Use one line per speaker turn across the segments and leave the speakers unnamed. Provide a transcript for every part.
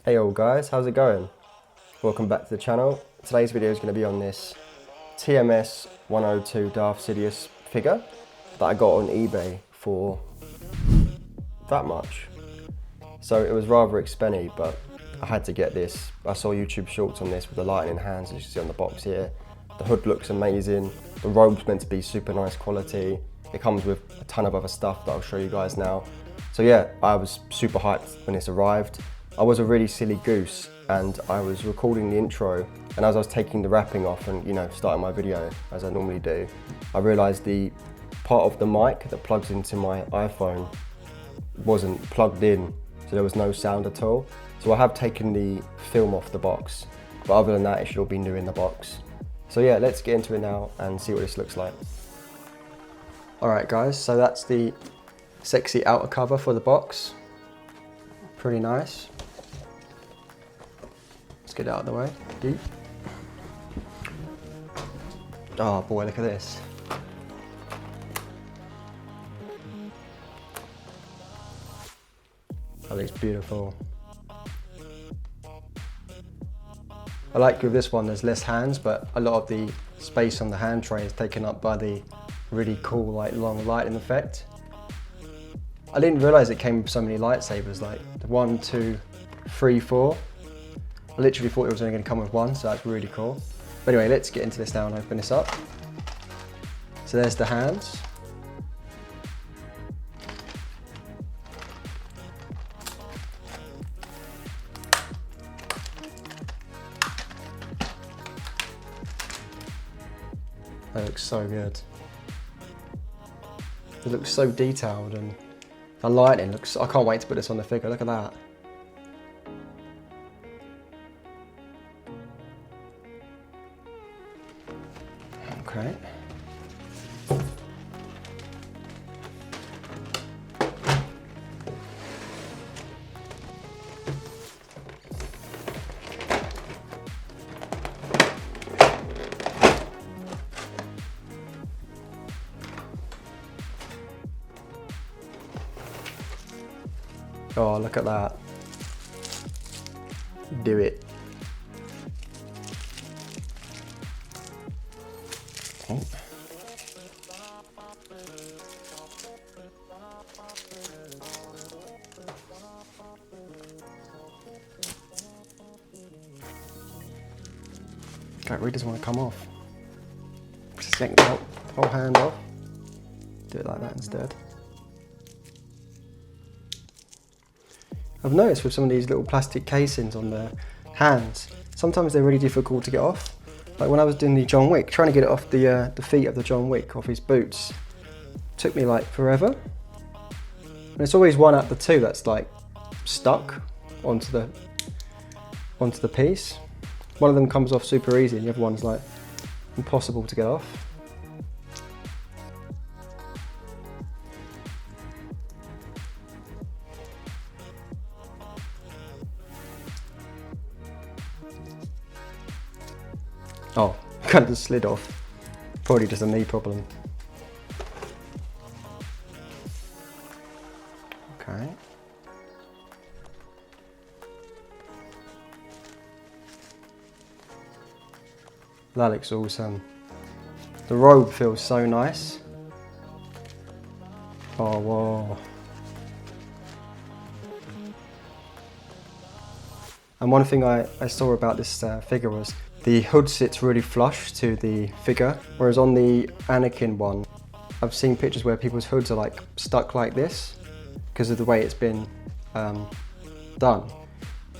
Hey all guys, how's it going? Welcome back to the channel. Today's video is going to be on this TMS 102 Darth Sidious figure that I got on eBay for that much. So it was rather expensive, but I had to get this. I saw YouTube shorts on this with the lightning hands, as you can see on the box here. The hood looks amazing. The robe's meant to be super nice quality. It comes with a ton of other stuff that I'll show you guys now. So yeah, I was super hyped when this arrived. I was a really silly goose and I was recording the intro, and as I was taking the wrapping off and starting my video as I normally do, I realised the part of the mic that plugs into my iPhone wasn't plugged in, so there was no sound at all. So I have taken the film off the box, but other than that it should all be new in the box. So yeah, let's get into it now and see what this looks like. Alright guys, so that's the sexy outer cover for the box. Pretty nice. Let's get it out of the way. Deep. Oh boy, look at this. That looks beautiful. I like with this one there's less hands, but a lot of the space on the hand tray is taken up by the really cool long lighting effect. I didn't realise it came with so many lightsabers, like 1, 2, 3, 4. I literally thought it was only going to come with one, so that's really cool. But anyway, let's get into this now and open this up. So there's the hands. That looks so good. It looks so detailed, and the lighting looks, I can't wait to put this on the figure, look at that. Okay. Oh, look at that. Do it. Oh. God, it really doesn't want to come off. Just yank the whole hand off. Do it like that instead. I've noticed with some of these little plastic casings on the hands, sometimes they're really difficult to get off. Like when I was doing the John Wick, trying to get it off the feet of the John Wick, off his boots, took me like forever. And it's always one out of the two that's like stuck onto the piece. One of them comes off super easy and the other one's like impossible to get off. Oh, kind of just slid off. Probably just a knee problem. Okay. That looks awesome. The robe feels so nice. Oh, whoa. And one thing I saw about this figure was the hood sits really flush to the figure, whereas on the Anakin one, I've seen pictures where people's hoods are like stuck like this because of the way it's been done.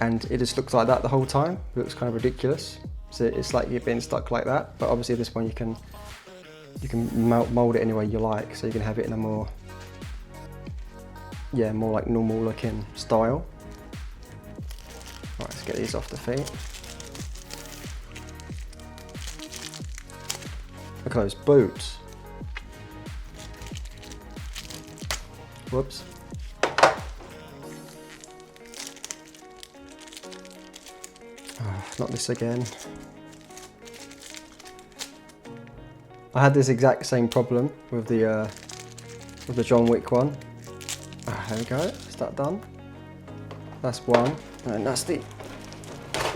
And it just looks like that the whole time. It looks kind of ridiculous. So it's like you're being stuck like that, but obviously this one you can mold it any way you like, so you can have it in a more like normal looking style. Right, let's get these off the feet. Look at those boots. Whoops. Oh, not this again. I had this exact same problem with the John Wick one. There we go, is that done? That's one. And that's the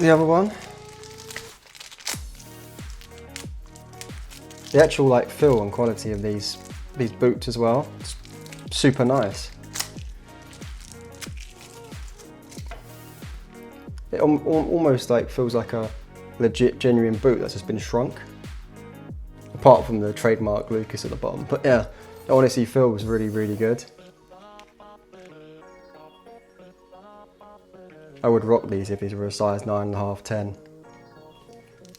other one. The actual like feel and quality of these boots as well, it's super nice. It almost like feels like a legit genuine boot that's just been shrunk. Apart from the trademark Lucas at the bottom. But yeah, it honestly feels really, really good. I would rock these if these were a size 9.5, 10.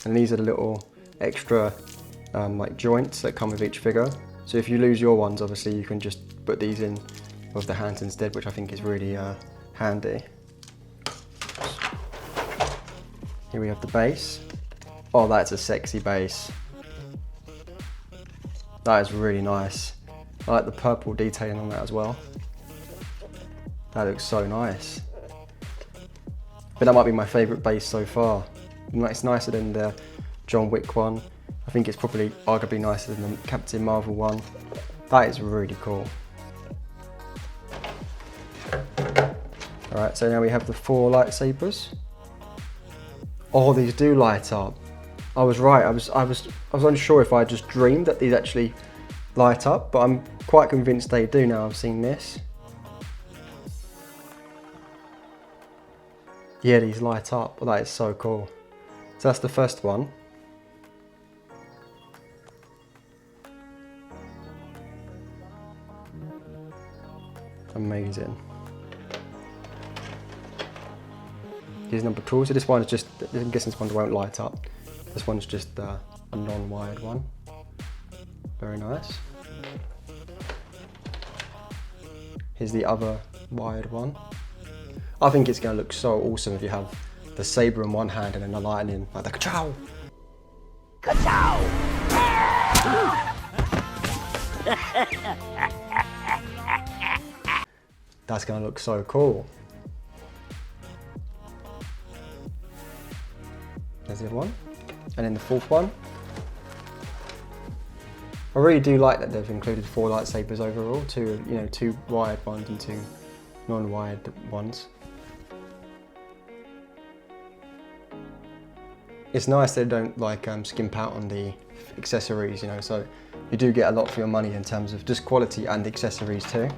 And these are the little extra like joints that come with each figure. So if you lose your ones, obviously you can just put these in with the hands instead, which I think is really handy. Here we have the base. Oh, that's a sexy base. That is really nice. I like the purple detailing on that as well. That looks so nice. But that might be my favourite base so far. It's nicer than the John Wick one. I think it's probably arguably nicer than the Captain Marvel one. That is really cool. Alright, so now we have the 4 lightsabers. Oh, these do light up. I was right, I was unsure if I just dreamed that these actually light up, but I'm quite convinced they do now I've seen this. Yeah, these light up. That is so cool. So that's the first one. Amazing. Here's number 2. So this one is just, I'm guessing this one won't light up. This one's just a non-wired one. Very nice. Here's the other wired one. I think it's going to look so awesome if you have the saber in one hand and then the lightning, like the ka-chow! Ka-chow! That's going to look so cool. There's the other one. And then the 4th one. I really do like that they've included 4 lightsabers overall, 2 wired ones and 2 non-wired ones. It's nice they don't like skimp out on the accessories, so you do get a lot for your money in terms of just quality and accessories too.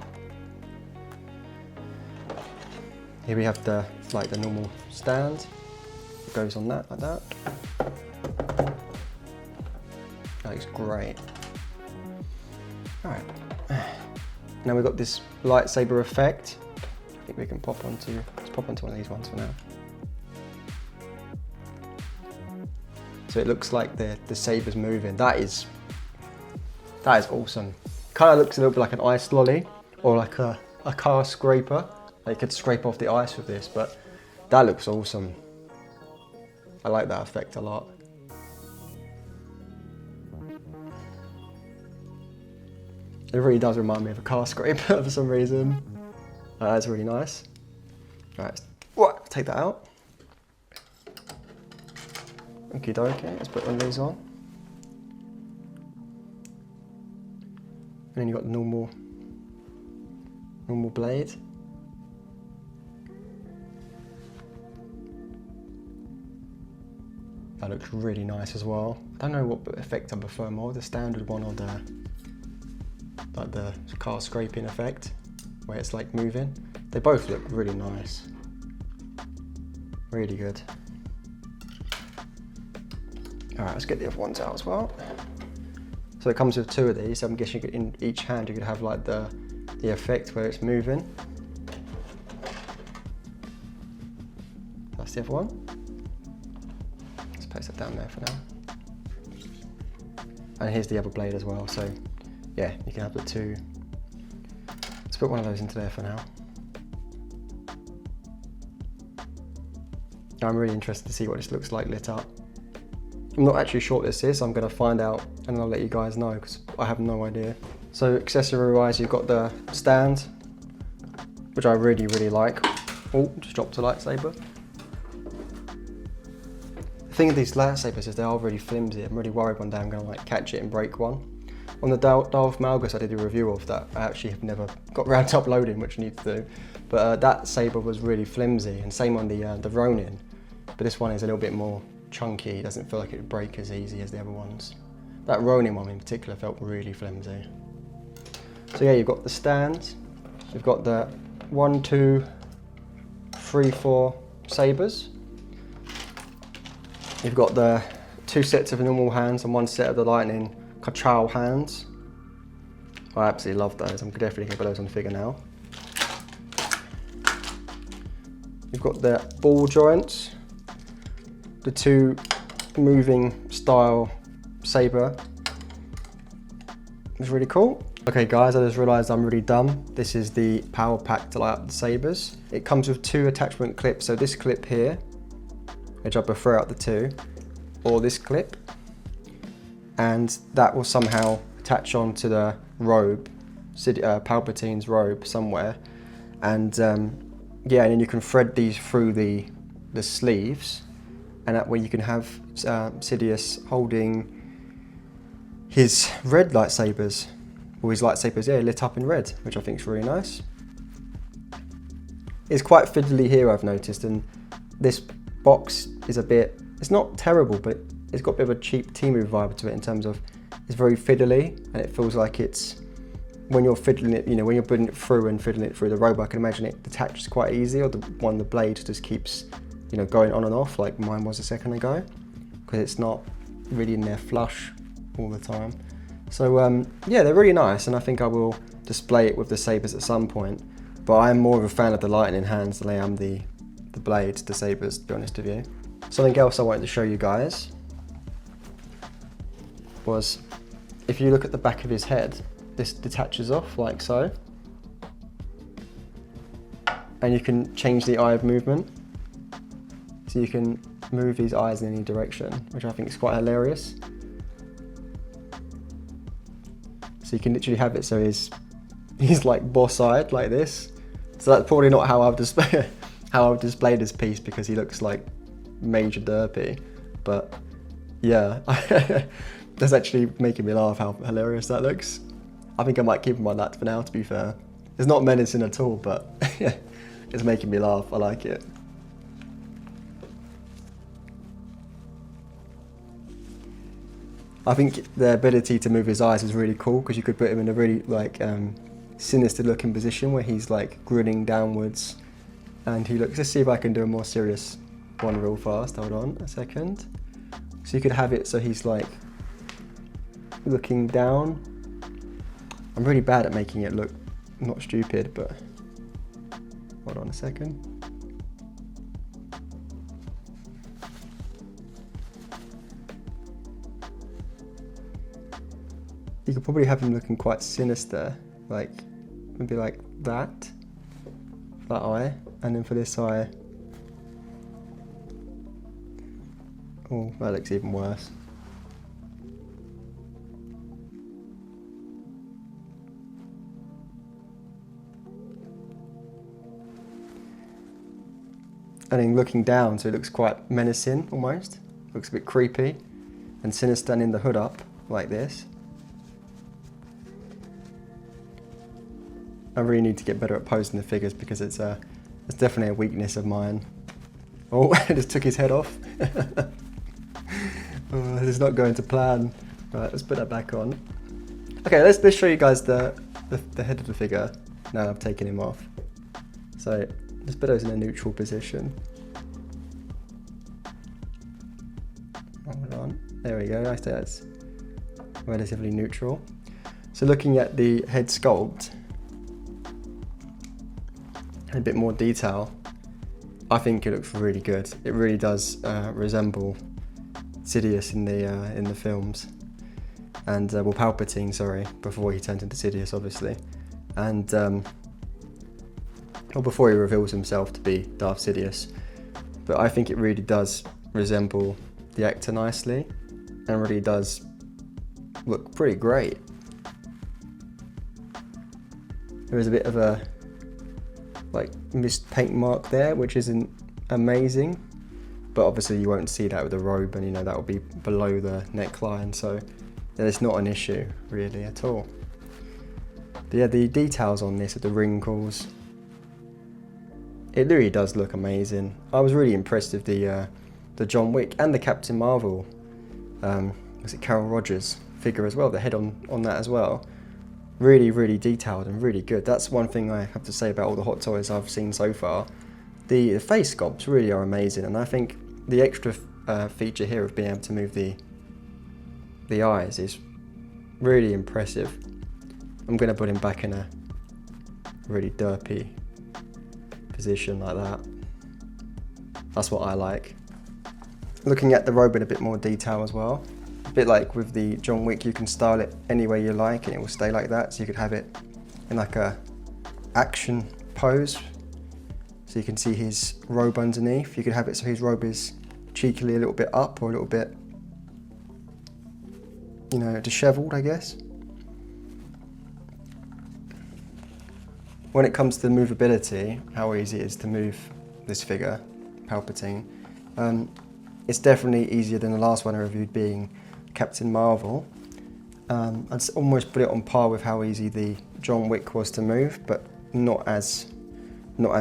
Here we have the normal stand. It goes on that like that. That looks great. Alright. Now we've got this lightsaber effect. I think we can let's pop onto one of these ones for now. So it looks like the saber's moving. That is awesome. Kind of looks a little bit like an ice lolly or like a car scraper. They could scrape off the ice with this, but that looks awesome. I like that effect a lot. It really does remind me of a car scraper for some reason. That's really nice. Alright, take that out. Okie dokie, let's put one of these on. And then you've got the normal blade. That looks really nice as well. I don't know what effect I prefer more, the standard one or the car scraping effect, where it's like moving. They both look really nice. Really good. Alright, let's get the other ones out as well. So it comes with 2 of these, so I'm guessing in each hand you could have like the effect where it's moving. That's the other one. Let's place that down there for now. And here's the other blade as well, so yeah, you can have the 2. Let's put one of those into there for now. I'm really interested to see what this looks like lit up. I'm not actually sure what this is, so I'm going to find out and I'll let you guys know because I have no idea. So accessory wise, you've got the stand, which I really, really like. Oh, just dropped a lightsaber. The thing with these lightsabers is they are really flimsy. I'm really worried one day I'm going to like catch it and break one. On the Darth Malgus I did a review of that. I actually have never got around to uploading, which I need to do. But that saber was really flimsy, and same on the Ronin. But this one is a little bit more chunky. It doesn't feel like it would break as easy as the other ones. That Ronin one in particular felt really flimsy. So yeah, you've got the stand. You've got the 1, 2, 3, 4 sabers. You've got the 2 sets of normal hands and 1 set of the lightning Kachow hands. I absolutely love those. I'm definitely going to put those on the figure now. You've got the ball joints, the 2 moving style saber. It's really cool. Okay guys, I just realised I'm really dumb. This is the power pack to light up the sabers. It comes with 2 attachment clips. So this clip here, which I prefer out the 2, or this clip, and that will somehow attach onto the robe, Palpatine's robe somewhere, and yeah, and then you can thread these through the sleeves, and that way you can have Sidious holding his red lightsabers, or his lightsabers, yeah, lit up in red, which I think is really nice. It's quite fiddly here, I've noticed, and this box is a bit, it's not terrible, but it's got a bit of a cheap Temu vibe to it in terms of it's very fiddly, and it feels like it's, when you're fiddling it, you know, when you're putting it through and fiddling it through the robe, I can imagine it detaches quite easy, or the blade just keeps, you know, going on and off like mine was a second ago, because it's not really in there flush all the time. So yeah, they're really nice, and I think I will display it with the sabers at some point, but I'm more of a fan of the lightning hands than I am the blades, the sabers, to be honest with you. Something else I wanted to show you guys was, if you look at the back of his head, this detaches off like so, and you can change the eye of movement, so you can move his eyes in any direction, which I think is quite hilarious. So you can literally have it so he's like boss-eyed like this. So that's probably not how I've displayed this piece, because he looks like Major Derpy, but yeah, that's actually making me laugh how hilarious that looks. I think I might keep him like that for now, to be fair. It's not menacing at all, but it's making me laugh. I like it. I think the ability to move his eyes is really cool, because you could put him in a really like sinister looking position where he's like grinning downwards, and he looks, let's see if I can do a more serious one real fast. Hold on a second. So you could have it so he's like looking down. I'm really bad at making it look not stupid, but hold on a second. You could probably have him looking quite sinister, like maybe like that eye, and then for this eye, oh, that looks even worse. And then looking down, so it looks quite menacing almost. Looks a bit creepy and sinister, and in the hood up like this. I really need to get better at posing the figures, because it's definitely a weakness of mine. Oh, I just took his head off. Oh, this is not going to plan. Right, let's put that back on. Okay, let's show you guys the head of the figure. Now I've taken him off. So let's put those in a neutral position. Hold on. There we go. I say that's relatively neutral. So looking at the head sculpt, a bit more detail, I think it looks really good. It really does resemble Sidious in the films, and well, Palpatine, sorry, before he turned into Sidious, obviously, and or before he reveals himself to be Darth Sidious. But I think it really does resemble the actor nicely, and really does look pretty great. There is a bit of a like missed paint mark there, which isn't amazing, but obviously you won't see that with the robe, and you know that will be below the neckline, so then it's not an issue really at all. But yeah, the details on this, the wrinkles, it really does look amazing. I was really impressed with the John Wick and the Captain Marvel, was it Carol Rogers figure as well, the head on that as well. Really, really detailed and really good. That's one thing I have to say about all the Hot Toys I've seen so far. The face sculpts really are amazing, and I think the extra feature here of being able to move the eyes is really impressive. I'm going to put him back in a really derpy position like that. That's what I like. Looking at the robe in a bit more detail as well. A bit like with the John Wick, you can style it any way you like and it will stay like that. So you could have it in like a action pose. So you can see his robe underneath. You could have it so his robe is cheekily a little bit up or a little bit, you know, disheveled, I guess. When it comes to movability, how easy it is to move this figure, Palpatine, it's definitely easier than the last one I reviewed, being Captain Marvel. I'd almost put it on par with how easy the John Wick was to move, but not as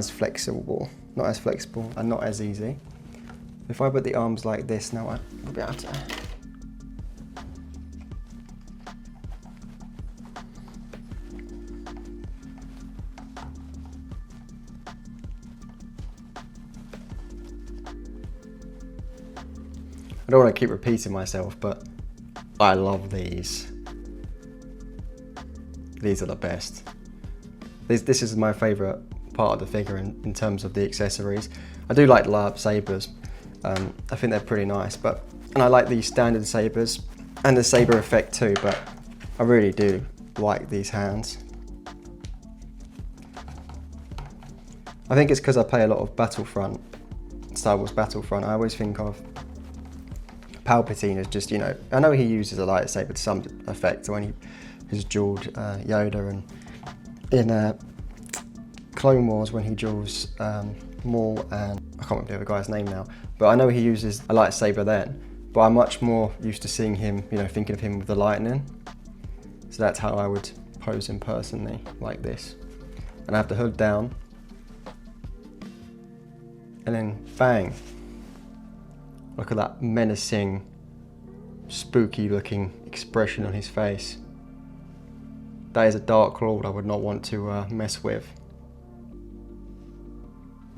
flexible and not as easy. If I put the arms like this now, I'll be able to. I don't want to keep repeating myself, but I love these. These are the best. This is my favourite part of the figure in terms of the accessories. I do like the lightsabers. I think they're pretty nice, and I like the standard sabers and the saber effect too, but I really do like these hands. I think it's because I play a lot of Battlefront, Star Wars Battlefront. I always think of Palpatine as just, you know, I know he uses a lightsaber to some effect when he has dueled Yoda, and in Clone Wars when he duels Maul and I can't remember the other guy's name now, but I know he uses a lightsaber then, but I'm much more used to seeing him, you know, thinking of him with the lightning. So that's how I would pose him personally, like this. And I have the hood down, and then bang. Look at that menacing, spooky looking expression on his face. That is a Dark Lord I would not want to mess with.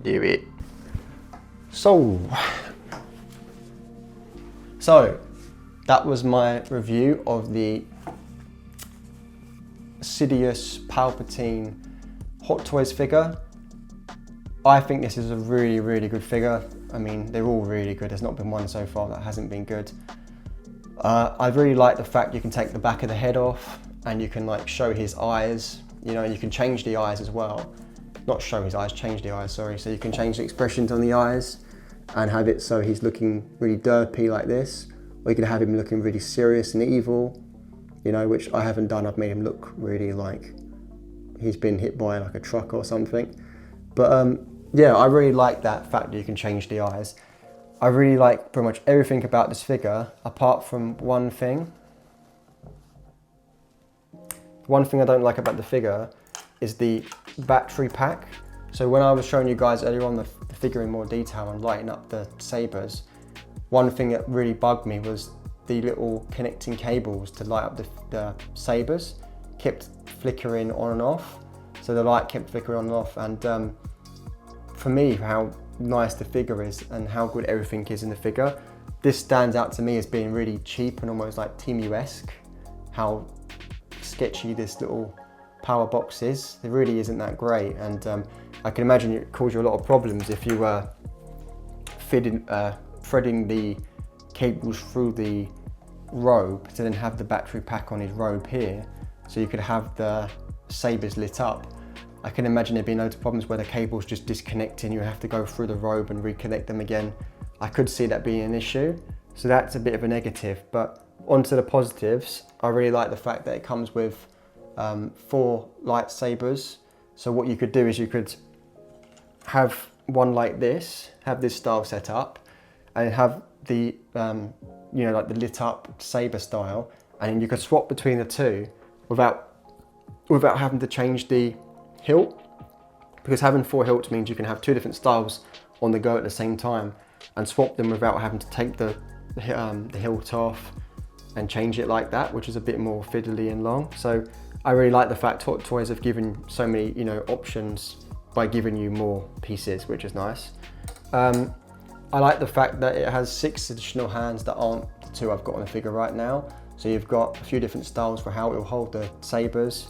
Do it. So that was my review of the Sidious Palpatine Hot Toys figure. I think this is a really, really good figure. I mean, they're all really good. There's not been one so far that hasn't been good. I really like the fact you can take the back of the head off and you can like show his eyes, you know, and you can change the eyes as well. Not show his eyes, change the eyes, sorry. So you can change the expressions on the eyes and have it so he's looking really derpy like this, or you can have him looking really serious and evil, you know, which I haven't done. I've made him look really like he's been hit by like a truck or something. But yeah, I really like that fact that you can change the eyes. I really like pretty much everything about this figure, apart from one thing. One thing I don't like about the figure is the battery pack. So when I was showing you guys earlier on the figure in more detail and lighting up the sabers, one thing that really bugged me was the little connecting cables to light up the sabers kept flickering on and off. So the light kept flickering on and off, and for me, how nice the figure is and how good everything is in the figure, this stands out to me as being really cheap and almost like Temu-esque. How sketchy this little power box is. It really isn't that great, and I can imagine it caused you a lot of problems if you were threading the cables through the robe to then have the battery pack on his robe here, so you could have the sabers lit up. I can imagine there'd be loads of problems where the cables just disconnect and you have to go through the robe and reconnect them again. I could see that being an issue, so that's a bit of a negative. But onto the positives, I really like the fact that it comes with 4 lightsabers. So what you could do is you could have one like this, have this style set up, and have the you know, like the lit up saber style, and you can swap between the two without having to change the hilt, because having 4 hilts means you can have 2 different styles on the go at the same time and swap them without having to take the hilt off and change it like that, which is a bit more fiddly and long. So I really like the fact Hot Toys have given so many, you know, options by giving you more pieces, which is nice. I like the fact that it has 6 additional hands that aren't the 2 I've got on the figure right now. So you've got a few different styles for how it will hold the sabers.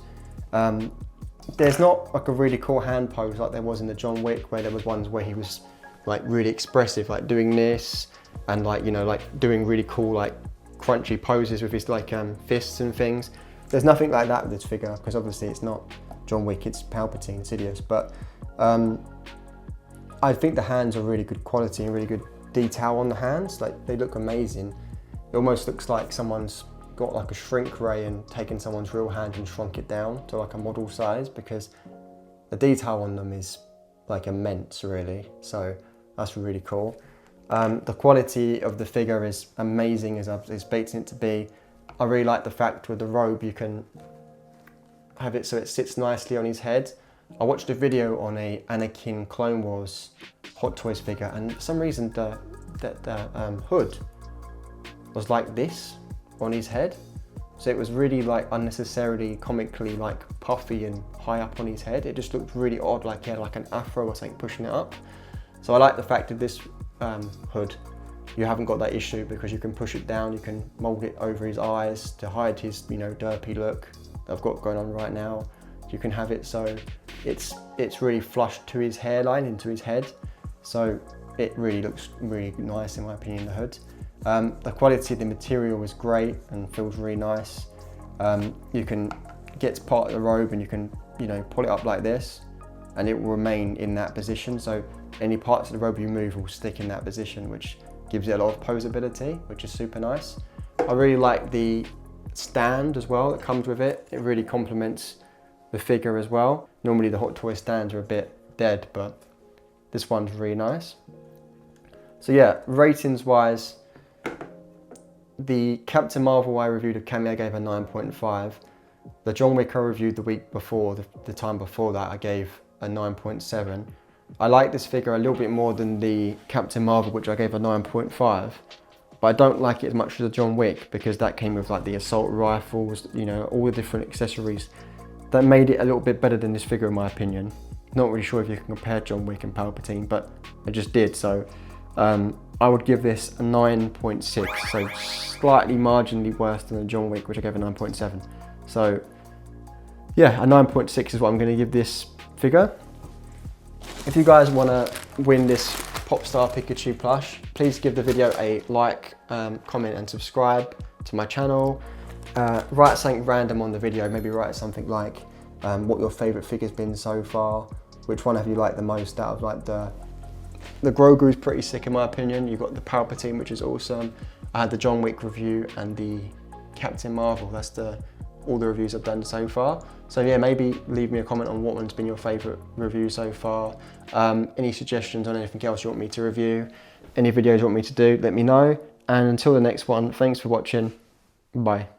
There's not like a really cool hand pose like there was in the John Wick, where there was ones where he was like really expressive, like doing this and like, you know, like doing really cool like crunchy poses with his like fists and things. There's nothing like that with this figure, because obviously it's not John Wick, it's Palpatine, Sidious. But I think the hands are really good quality and really good detail on the hands. Like, they look amazing. It almost looks like someone's got like a shrink ray and taken someone's real hand and shrunk it down to like a model size, because the detail on them is like immense, really. So that's really cool. The quality of the figure is amazing, as I was expecting it to be. I really like the fact with the robe you can have it so it sits nicely on his head. I watched a video on a Anakin Clone Wars Hot Toys figure, and for some reason the hood was like this on his head. So it was really like unnecessarily comically like puffy and high up on his head. It just looked really odd, like he had like an afro or something pushing it up. So I like the fact of this hood, you haven't got that issue, because you can push it down, you can mold it over his eyes to hide his, you know, derpy look that I've got going on right now. You can have it so it's really flush to his hairline, into his head. So it really looks really nice in my opinion, the hood. The quality of the material is great and feels really nice. You can get to part of the robe and you can, you know, pull it up like this and it will remain in that position. So any parts of the robe you move will stick in that position, which gives it a lot of posability, which is super nice. I really like the stand as well that comes with it. It really complements the figure as well. Normally the Hot Toy stands are a bit dead, but this one's really nice. So yeah, ratings wise, the Captain Marvel I reviewed of Cammy, I gave a 9.5. The John Wick I reviewed the week before, the time before that, I gave a 9.7. I like this figure a little bit more than the Captain Marvel, which I gave a 9.5. But I don't like it as much as the John Wick, because that came with like the assault rifles, you know, all the different accessories. That made it a little bit better than this figure in my opinion. Not really sure if you can compare John Wick and Palpatine, but I just did. So I would give this a 9.6, so slightly marginally worse than the John Wick, which I gave a 9.7. So yeah, a 9.6 is what I'm going to give this figure. If you guys want to win this Popstar Pikachu plush, please give the video a like, comment and subscribe to my channel. Write something random on the video, maybe write something like what your favourite figure's been so far, which one have you liked the most out of like the Grogu's pretty sick in my opinion. You've got the Palpatine, which is awesome. I had the John Wick review and the Captain Marvel. That's all the reviews I've done so far. So yeah, maybe leave me a comment on what one's been your favourite review so far. Any suggestions on anything else you want me to review, any videos you want me to do, let me know. And until the next one, thanks for watching. Bye.